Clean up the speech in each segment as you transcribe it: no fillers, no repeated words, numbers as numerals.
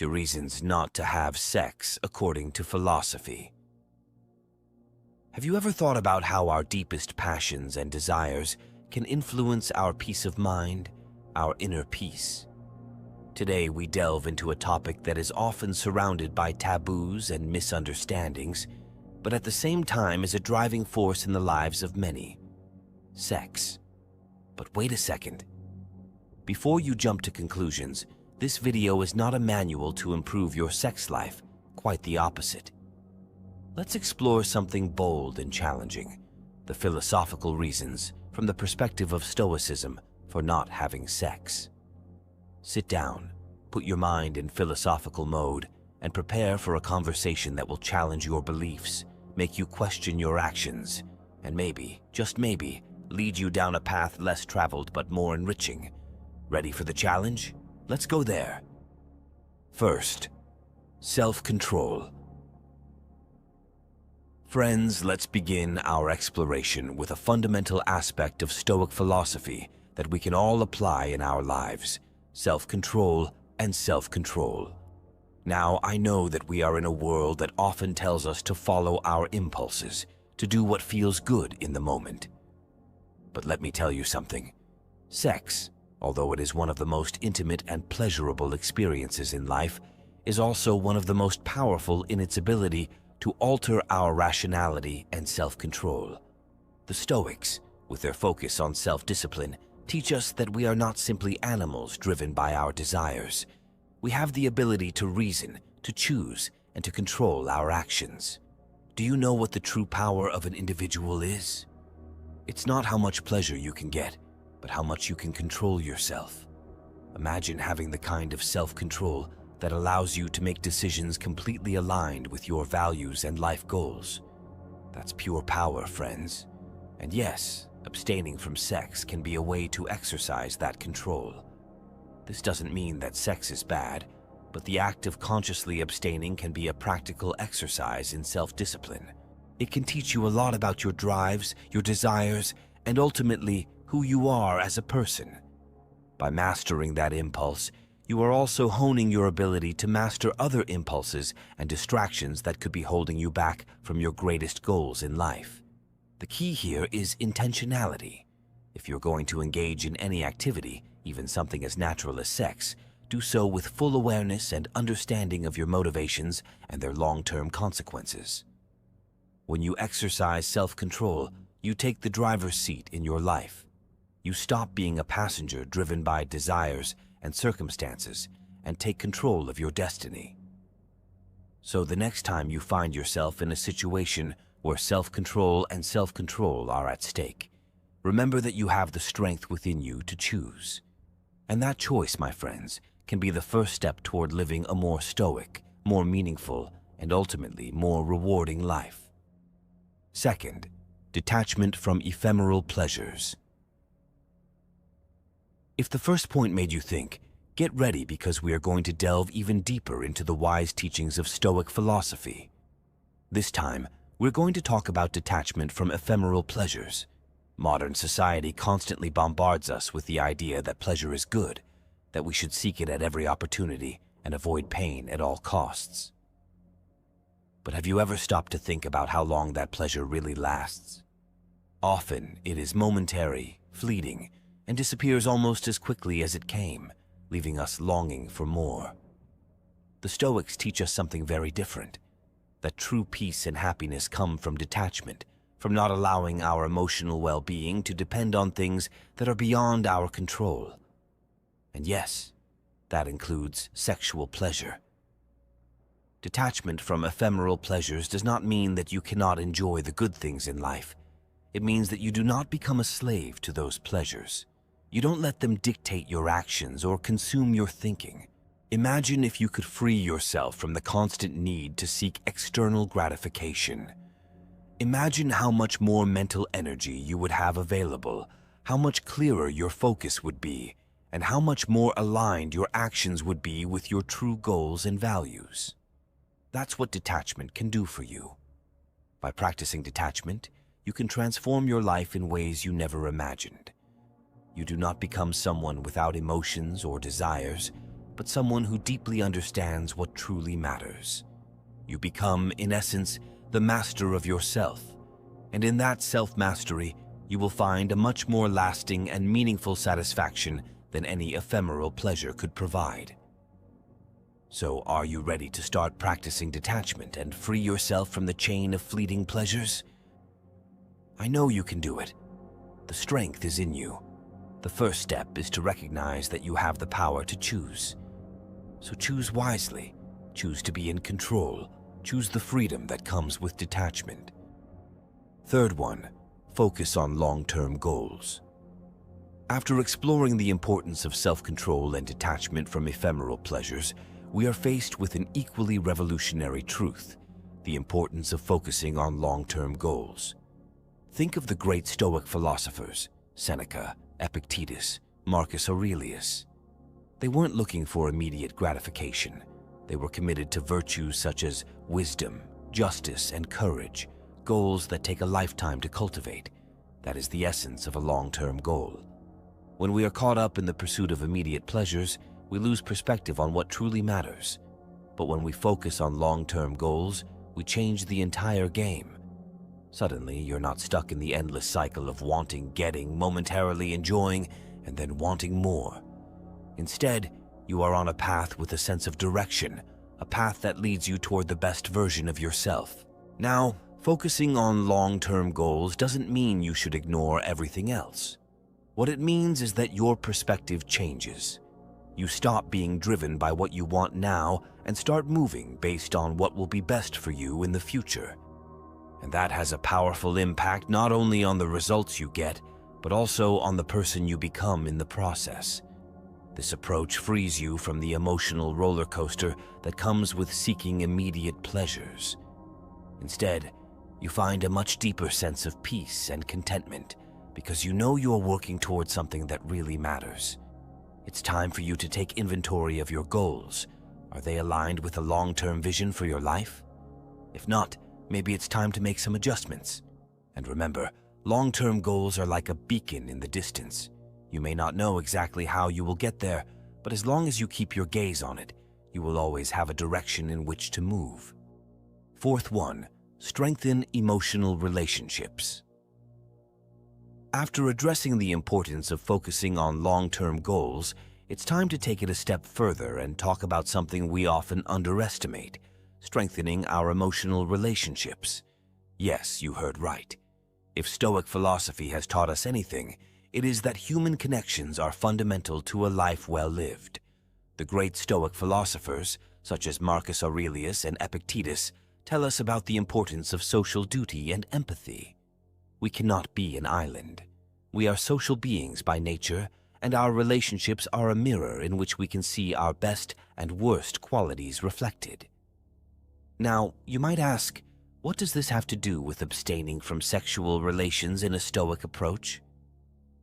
Reasons not to have sex according to philosophy. Have you ever thought about how our deepest passions and desires can influence our peace of mind, our inner peace? Today we delve into a topic that is often surrounded by taboos and misunderstandings, but at the same time is a driving force in the lives of many: sex. But wait a second. Before you jump to conclusions, this video is not a manual to improve your sex life, quite the opposite. Let's explore something bold and challenging: the philosophical reasons from the perspective of Stoicism for not having sex. Sit down, put your mind in philosophical mode, and prepare for a conversation that will challenge your beliefs, make you question your actions, and maybe, just maybe, lead you down a path less traveled but more enriching. Ready for the challenge? Let's go there. First, self-control. Friends, let's begin our exploration with a fundamental aspect of Stoic philosophy that we can all apply in our lives: self-control and self-control. Now, I know that we are in a world that often tells us to follow our impulses, to do what feels good in the moment. But let me tell you something. Sex, although it is one of the most intimate and pleasurable experiences in life, is also one of the most powerful in its ability to alter our rationality and self-control. The Stoics, with their focus on self-discipline, teach us that we are not simply animals driven by our desires. We have the ability to reason, to choose, and to control our actions. Do you know what the true power of an individual is? It's not how much pleasure you can get, but how much you can control yourself. Imagine having the kind of self-control that allows you to make decisions completely aligned with your values and life goals. That's pure power, friends. And yes, abstaining from sex can be a way to exercise that control. This doesn't mean that sex is bad, but the act of consciously abstaining can be a practical exercise in self-discipline. It can teach you a lot about your drives, your desires, and ultimately who you are as a person. By mastering that impulse, you are also honing your ability to master other impulses and distractions that could be holding you back from your greatest goals in life. The key here is intentionality. If you're going to engage in any activity, even something as natural as sex, do so with full awareness and understanding of your motivations and their long-term consequences. When you exercise self-control, you take the driver's seat in your life. You stop being a passenger driven by desires and circumstances and take control of your destiny. So the next time you find yourself in a situation where self-control and self-control are at stake, remember that you have the strength within you to choose. And that choice, my friends, can be the first step toward living a more stoic, more meaningful, and ultimately more rewarding life. Second, detachment from ephemeral pleasures. If the first point made you think, get ready because we are going to delve even deeper into the wise teachings of Stoic philosophy. This time, we're going to talk about detachment from ephemeral pleasures. Modern society constantly bombards us with the idea that pleasure is good, that we should seek it at every opportunity and avoid pain at all costs. But have you ever stopped to think about how long that pleasure really lasts? Often, it is momentary, fleeting, and disappears almost as quickly as it came, leaving us longing for more. The Stoics teach us something very different, that true peace and happiness come from detachment, from not allowing our emotional well-being to depend on things that are beyond our control. And yes, that includes sexual pleasure. Detachment from ephemeral pleasures does not mean that you cannot enjoy the good things in life. It means that you do not become a slave to those pleasures. You don't let them dictate your actions or consume your thinking. Imagine if you could free yourself from the constant need to seek external gratification. Imagine how much more mental energy you would have available, how much clearer your focus would be, and how much more aligned your actions would be with your true goals and values. That's what detachment can do for you. By practicing detachment, you can transform your life in ways you never imagined. You do not become someone without emotions or desires, but someone who deeply understands what truly matters. You become, in essence, the master of yourself, and in that self-mastery, you will find a much more lasting and meaningful satisfaction than any ephemeral pleasure could provide. So, are you ready to start practicing detachment and free yourself from the chain of fleeting pleasures? I know you can do it. The strength is in you. The first step is to recognize that you have the power to choose. So choose wisely. Choose to be in control. Choose the freedom that comes with detachment. Third one, focus on long-term goals. After exploring the importance of self-control and detachment from ephemeral pleasures, we are faced with an equally revolutionary truth: the importance of focusing on long-term goals. Think of the great Stoic philosophers, Seneca, Epictetus, Marcus Aurelius. They weren't looking for immediate gratification. They were committed to virtues such as wisdom, justice, and courage, goals that take a lifetime to cultivate. That is the essence of a long-term goal. When we are caught up in the pursuit of immediate pleasures, we lose perspective on what truly matters. But when we focus on long-term goals, we change the entire game. Suddenly, you're not stuck in the endless cycle of wanting, getting, momentarily enjoying, and then wanting more. Instead, you are on a path with a sense of direction, a path that leads you toward the best version of yourself. Now, focusing on long-term goals doesn't mean you should ignore everything else. What it means is that your perspective changes. You stop being driven by what you want now and start moving based on what will be best for you in the future. And that has a powerful impact not only on the results you get, but also on the person you become in the process. This approach frees you from the emotional roller coaster that comes with seeking immediate pleasures. Instead, you find a much deeper sense of peace and contentment because you know you're working towards something that really matters. It's time for you to take inventory of your goals. Are they aligned with a long-term vision for your life? If not, maybe it's time to make some adjustments. And remember, long-term goals are like a beacon in the distance. You may not know exactly how you will get there, but as long as you keep your gaze on it, you will always have a direction in which to move. Fourth one, strengthen emotional relationships. After addressing the importance of focusing on long-term goals, it's time to take it a step further and talk about something we often underestimate: strengthening our emotional relationships. Yes, you heard right. If Stoic philosophy has taught us anything, it is that human connections are fundamental to a life well lived. The great Stoic philosophers, such as Marcus Aurelius and Epictetus, tell us about the importance of social duty and empathy. We cannot be an island. We are social beings by nature, and our relationships are a mirror in which we can see our best and worst qualities reflected. Now, you might ask, what does this have to do with abstaining from sexual relations in a Stoic approach?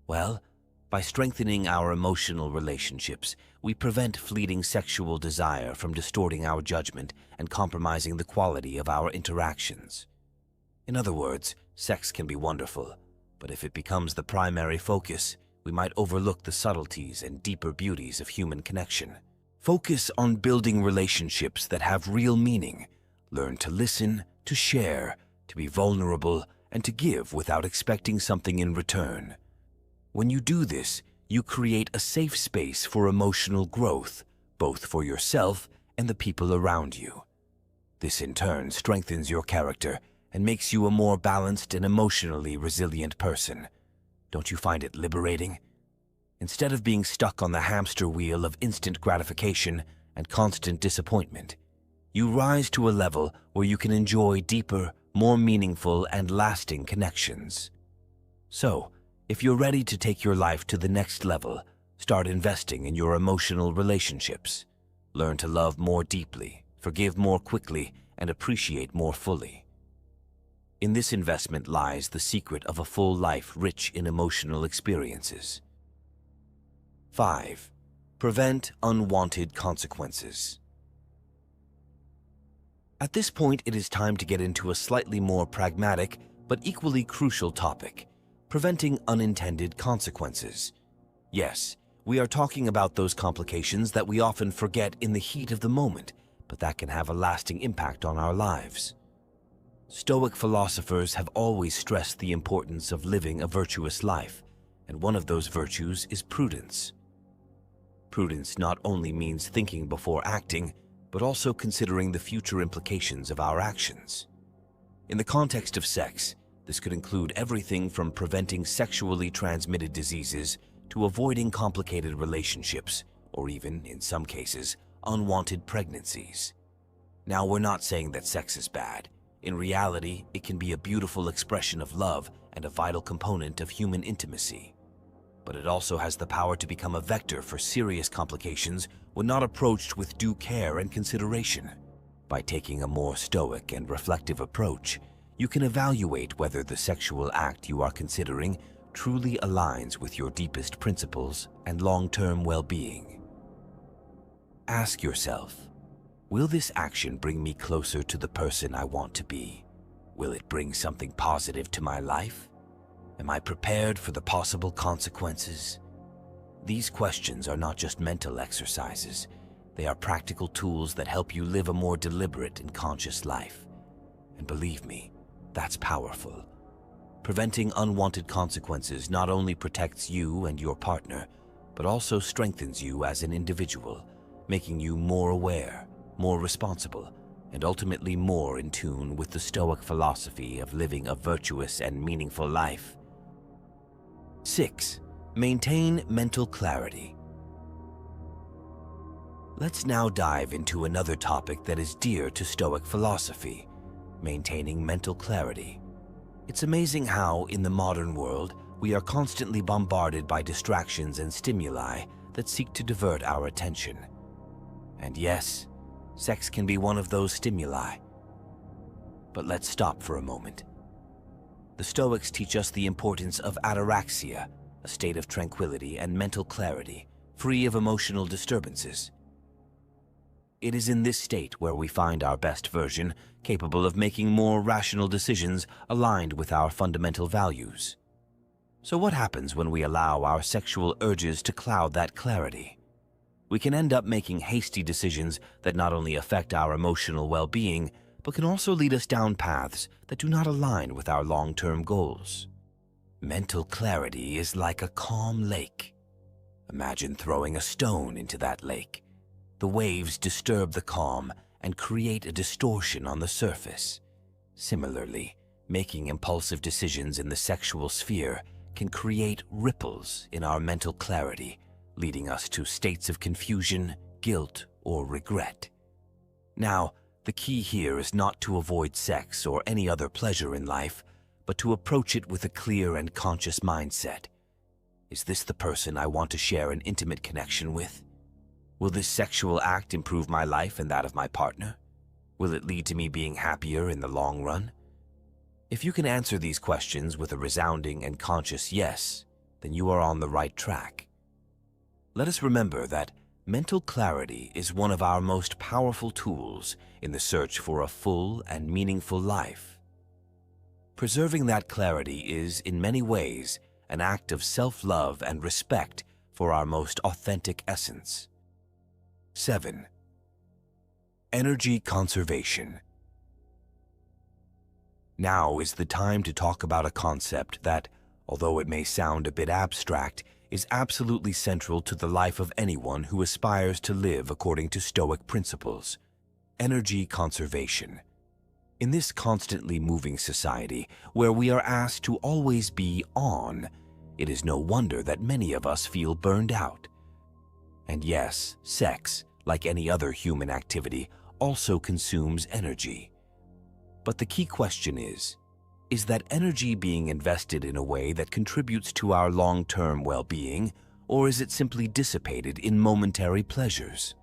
Well, by strengthening our emotional relationships, we prevent fleeting sexual desire from distorting our judgment and compromising the quality of our interactions. In other words, sex can be wonderful, but if it becomes the primary focus, we might overlook the subtleties and deeper beauties of human connection. Focus on building relationships that have real meaning. Learn to listen, to share, to be vulnerable, and to give without expecting something in return. When you do this, you create a safe space for emotional growth, both for yourself and the people around you. This in turn strengthens your character and makes you a more balanced and emotionally resilient person. Don't you find it liberating? Instead of being stuck on the hamster wheel of instant gratification and constant disappointment, you rise to a level where you can enjoy deeper, more meaningful, and lasting connections. So, if you're ready to take your life to the next level, start investing in your emotional relationships. Learn to love more deeply, forgive more quickly, and appreciate more fully. In this investment lies the secret of a full life rich in emotional experiences. 5. Prevent unwanted consequences. At this point, it is time to get into a slightly more pragmatic but equally crucial topic: preventing unintended consequences. Yes, We are talking about those complications that we often forget in the heat of the moment, but that can have a lasting impact on our lives. Stoic philosophers have always stressed the importance of living a virtuous life, and one of those virtues is prudence. Prudence not only means thinking before acting, but also considering the future implications of our actions. In the context of sex, this could include everything from preventing sexually transmitted diseases to avoiding complicated relationships, or even, in some cases, unwanted pregnancies. Now, we're not saying that sex is bad. In reality, it can be a beautiful expression of love and a vital component of human intimacy. But it also has the power to become a vector for serious complications when not approached with due care and consideration. By taking a more stoic and reflective approach, you can evaluate whether the sexual act you are considering truly aligns with your deepest principles and long-term well-being. Ask yourself, will this action bring me closer to the person I want to be? Will it bring something positive to my life? Am I prepared for the possible consequences? These questions are not just mental exercises. They are practical tools that help you live a more deliberate and conscious life. And believe me, that's powerful. Preventing unwanted consequences not only protects you and your partner, but also strengthens you as an individual, making you more aware, more responsible, and ultimately more in tune with the Stoic philosophy of living a virtuous and meaningful life. 6. Maintain mental clarity. Let's now dive into another topic that is dear to Stoic philosophy: maintaining mental clarity. It's amazing how, in the modern world, we are constantly bombarded by distractions and stimuli that seek to divert our attention. And yes, sex can be one of those stimuli. But let's stop for a moment. The Stoics teach us the importance of ataraxia, a state of tranquility and mental clarity, free of emotional disturbances. It is in this state where we find our best version, capable of making more rational decisions aligned with our fundamental values. So what happens when we allow our sexual urges to cloud that clarity? We can end up making hasty decisions that not only affect our emotional well-being, but can also lead us down paths that do not align with our long-term goals. Mental clarity is like a calm lake. Imagine throwing a stone into that lake. The waves disturb the calm and create a distortion on the surface. Similarly, making impulsive decisions in the sexual sphere can create ripples in our mental clarity, leading us to states of confusion, guilt, or regret. Now, the key here is not to avoid sex or any other pleasure in life, but to approach it with a clear and conscious mindset. Is this the person I want to share an intimate connection with? Will this sexual act improve my life and that of my partner? Will it lead to me being happier in the long run? If you can answer these questions with a resounding and conscious yes, then you are on the right track. Let us remember that mental clarity is one of our most powerful tools in the search for a full and meaningful life. Preserving that clarity is, in many ways, an act of self-love and respect for our most authentic essence. 7. Energy conservation. Now is the time to talk about a concept that, although it may sound a bit abstract, is absolutely central to the life of anyone who aspires to live according to Stoic principles: energy conservation. In this constantly moving society, where we are asked to always be on, it is no wonder that many of us feel burned out. And yes, sex, like any other human activity, also consumes energy. But the key question is that energy being invested in a way that contributes to our long-term well-being, or is it simply dissipated in momentary pleasures?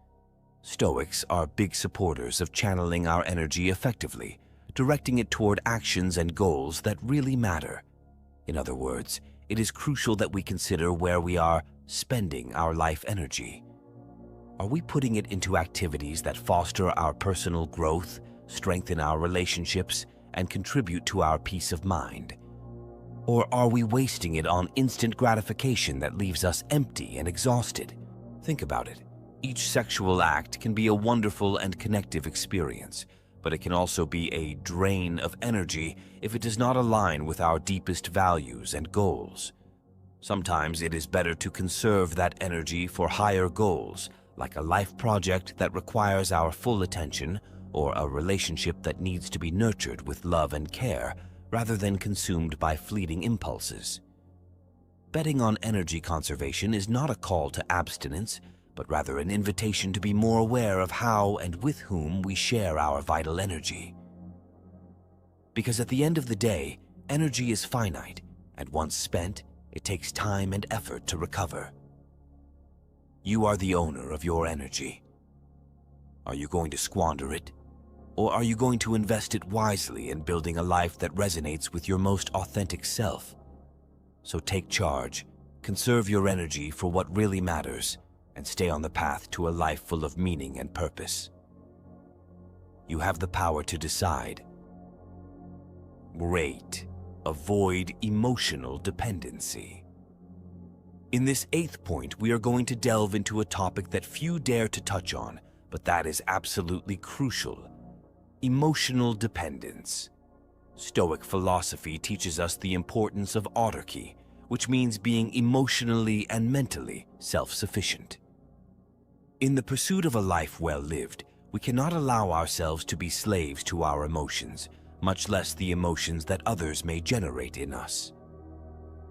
Stoics are big supporters of channeling our energy effectively, directing it toward actions and goals that really matter. In other words, it is crucial that we consider where we are spending our life energy. Are we putting it into activities that foster our personal growth, strengthen our relationships, and contribute to our peace of mind? Or are we wasting it on instant gratification that leaves us empty and exhausted? Think about it. Each sexual act can be a wonderful and connective experience, but it can also be a drain of energy if it does not align with our deepest values and goals. Sometimes it is better to conserve that energy for higher goals, like a life project that requires our full attention or a relationship that needs to be nurtured with love and care, rather than consumed by fleeting impulses. Betting on energy conservation is not a call to abstinence, but rather an invitation to be more aware of how and with whom we share our vital energy. Because at the end of the day, energy is finite, and once spent, it takes time and effort to recover. You are the owner of your energy. Are you going to squander it? Or are you going to invest it wisely in building a life that resonates with your most authentic self? So take charge, conserve your energy for what really matters, and stay on the path to a life full of meaning and purpose. You have the power to decide. Great. Avoid emotional dependency. In this 8th point, we are going to delve into a topic that few dare to touch on, but that is absolutely crucial: emotional dependence. Stoic philosophy teaches us the importance of autarky, which means being emotionally and mentally self-sufficient. In the pursuit of a life well lived, we cannot allow ourselves to be slaves to our emotions, much less the emotions that others may generate in us.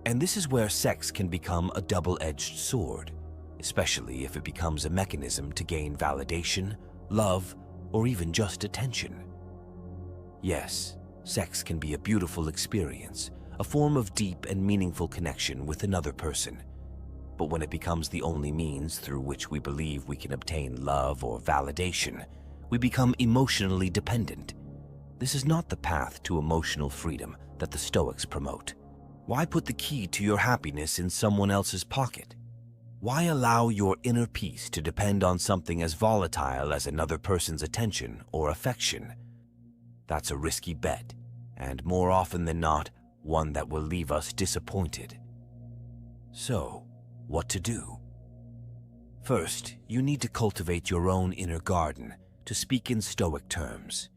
And this is where sex can become a double-edged sword, especially if it becomes a mechanism to gain validation, love, or even just attention. Yes, sex can be a beautiful experience, a form of deep and meaningful connection with another person. But when it becomes the only means through which we believe we can obtain love or validation, we become emotionally dependent. This is not the path to emotional freedom that the Stoics promote. Why put the key to your happiness in someone else's pocket? Why allow your inner peace to depend on something as volatile as another person's attention or affection? That's a risky bet, and more often than not, one that will leave us disappointed. So, what to do? First, you need to cultivate your own inner garden, to speak in Stoic terms.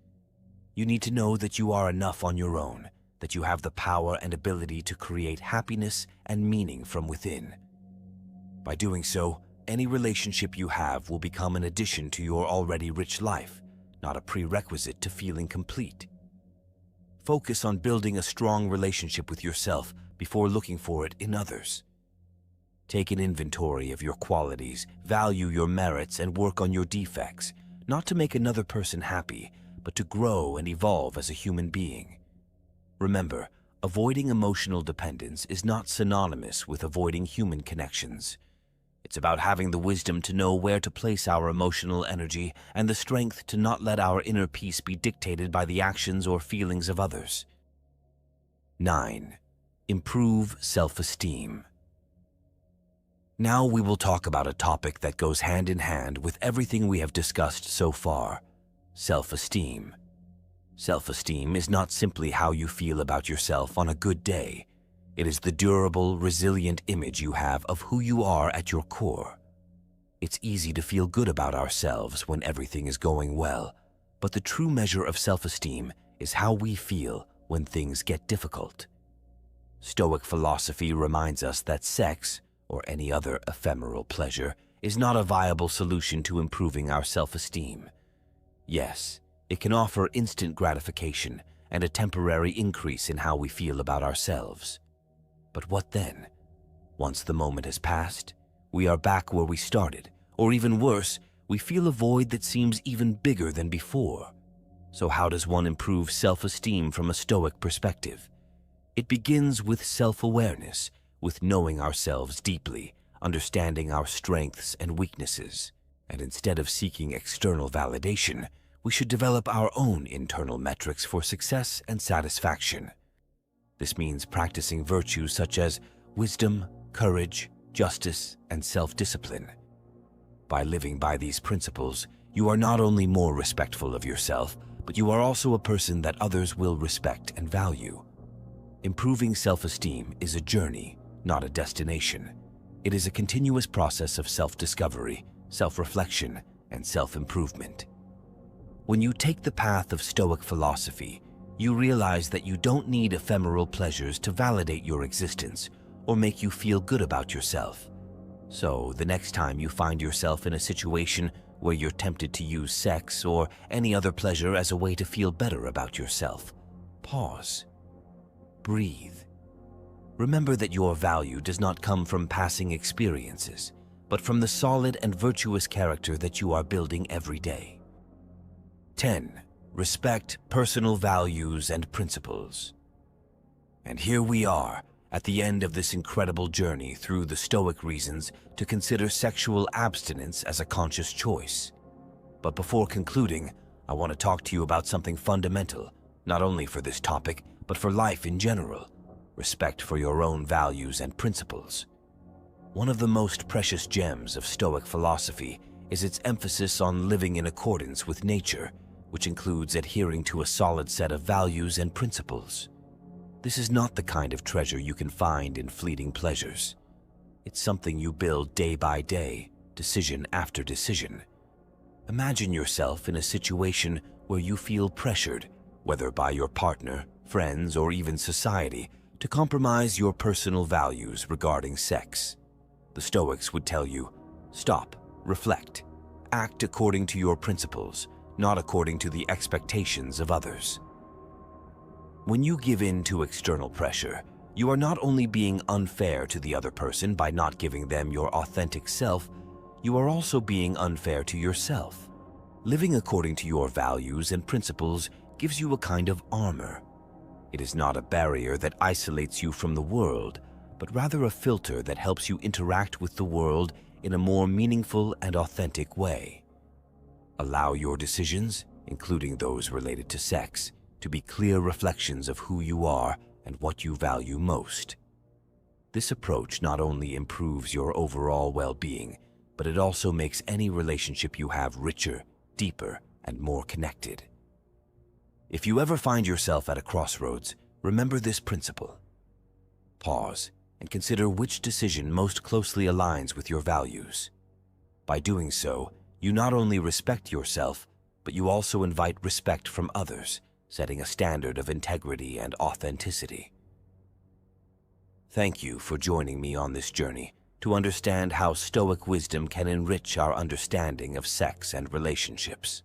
You need to know that you are enough on your own, that you have the power and ability to create happiness and meaning from within. By doing so, any relationship you have will become an addition to your already rich life, not a prerequisite to feeling complete. Focus on building a strong relationship with yourself before looking for it in others. Take an inventory of your qualities, value your merits, and work on your defects, not to make another person happy, but to grow and evolve as a human being. Remember, avoiding emotional dependence is not synonymous with avoiding human connections. It's about having the wisdom to know where to place our emotional energy and the strength to not let our inner peace be dictated by the actions or feelings of others. 9. Improve self-esteem. Now we will talk about a topic that goes hand in hand with everything we have discussed so far: self-esteem. Self-esteem is not simply how you feel about yourself on a good day. It is the durable, resilient image you have of who you are at your core. It's easy to feel good about ourselves when everything is going well, but the true measure of self-esteem is how we feel when things get difficult. Stoic philosophy reminds us that sex, or any other ephemeral pleasure, is not a viable solution to improving our self-esteem. Yes, it can offer instant gratification and a temporary increase in how we feel about ourselves. But what then? Once the moment has passed, we are back where we started, or even worse, we feel a void that seems even bigger than before. So how does one improve self-esteem from a Stoic perspective? It begins with self-awareness, with knowing ourselves deeply, understanding our strengths and weaknesses. And instead of seeking external validation, we should develop our own internal metrics for success and satisfaction. This means practicing virtues such as wisdom, courage, justice, and self-discipline. By living by these principles, you are not only more respectful of yourself, but you are also a person that others will respect and value. Improving self-esteem is a journey, not a destination. It is a continuous process of self-discovery, self-reflection, and self-improvement. When you take the path of Stoic philosophy, you realize that you don't need ephemeral pleasures to validate your existence or make you feel good about yourself. So, the next time you find yourself in a situation where you're tempted to use sex or any other pleasure as a way to feel better about yourself, pause. Breathe. Remember that your value does not come from passing experiences, but from the solid and virtuous character that you are building every day. 10. Respect personal values and principles. And here we are, at the end of this incredible journey through the Stoic reasons to consider sexual abstinence as a conscious choice. But before concluding, I want to talk to you about something fundamental, not only for this topic, but for life in general: respect for your own values and principles. One of the most precious gems of Stoic philosophy is its emphasis on living in accordance with nature, which includes adhering to a solid set of values and principles. This is not the kind of treasure you can find in fleeting pleasures. It's something you build day by day, decision after decision. Imagine yourself in a situation where you feel pressured, whether by your partner, friends, or even society, to compromise your personal values regarding sex. The Stoics would tell you, stop, reflect, act according to your principles, not according to the expectations of others. When you give in to external pressure, you are not only being unfair to the other person by not giving them your authentic self, you are also being unfair to yourself. Living according to your values and principles gives you a kind of armor. It is not a barrier that isolates you from the world, but rather a filter that helps you interact with the world in a more meaningful and authentic way. Allow your decisions, including those related to sex, to be clear reflections of who you are and what you value most. This approach not only improves your overall well-being, but it also makes any relationship you have richer, deeper, and more connected. If you ever find yourself at a crossroads, remember this principle. Pause and consider which decision most closely aligns with your values. By doing so, you not only respect yourself, but you also invite respect from others, setting a standard of integrity and authenticity. Thank you for joining me on this journey to understand how Stoic wisdom can enrich our understanding of sex and relationships.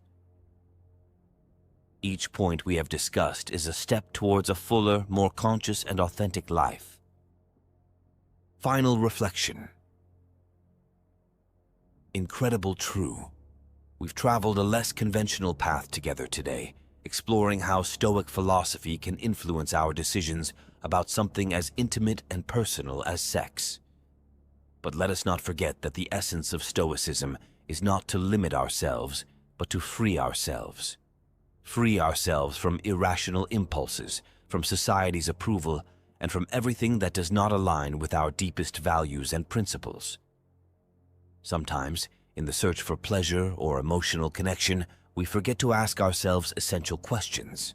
Each point we have discussed is a step towards a fuller, more conscious and authentic life. Final reflection. Incredible true. We've traveled a less conventional path together today, exploring how Stoic philosophy can influence our decisions about something as intimate and personal as sex. But let us not forget that the essence of Stoicism is not to limit ourselves, but to free ourselves. Free ourselves from irrational impulses, from society's approval, and from everything that does not align with our deepest values and principles. Sometimes, in the search for pleasure or emotional connection, we forget to ask ourselves essential questions.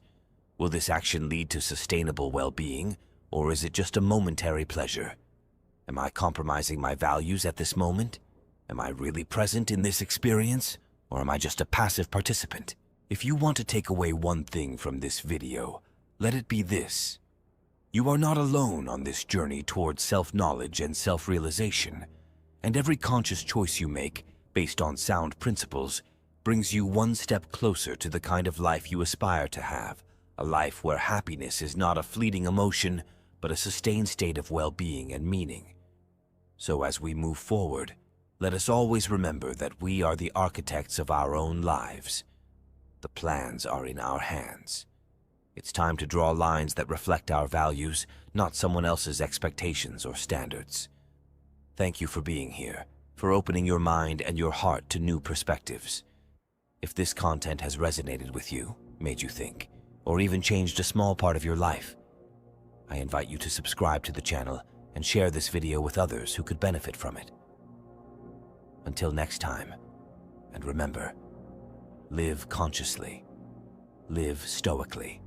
Will this action lead to sustainable well-being, or is it just a momentary pleasure? Am I compromising my values at this moment? Am I really present in this experience, or am I just a passive participant? If you want to take away one thing from this video, let it be this. You are not alone on this journey towards self-knowledge and self-realization, and every conscious choice you make, based on sound principles, brings you one step closer to the kind of life you aspire to have, a life where happiness is not a fleeting emotion, but a sustained state of well-being and meaning. So as we move forward, let us always remember that we are the architects of our own lives. The plans are in our hands. It's time to draw lines that reflect our values, not someone else's expectations or standards. Thank you for being here, for opening your mind and your heart to new perspectives. If this content has resonated with you, made you think, or even changed a small part of your life, I invite you to subscribe to the channel and share this video with others who could benefit from it. Until next time, and remember, live consciously, live stoically.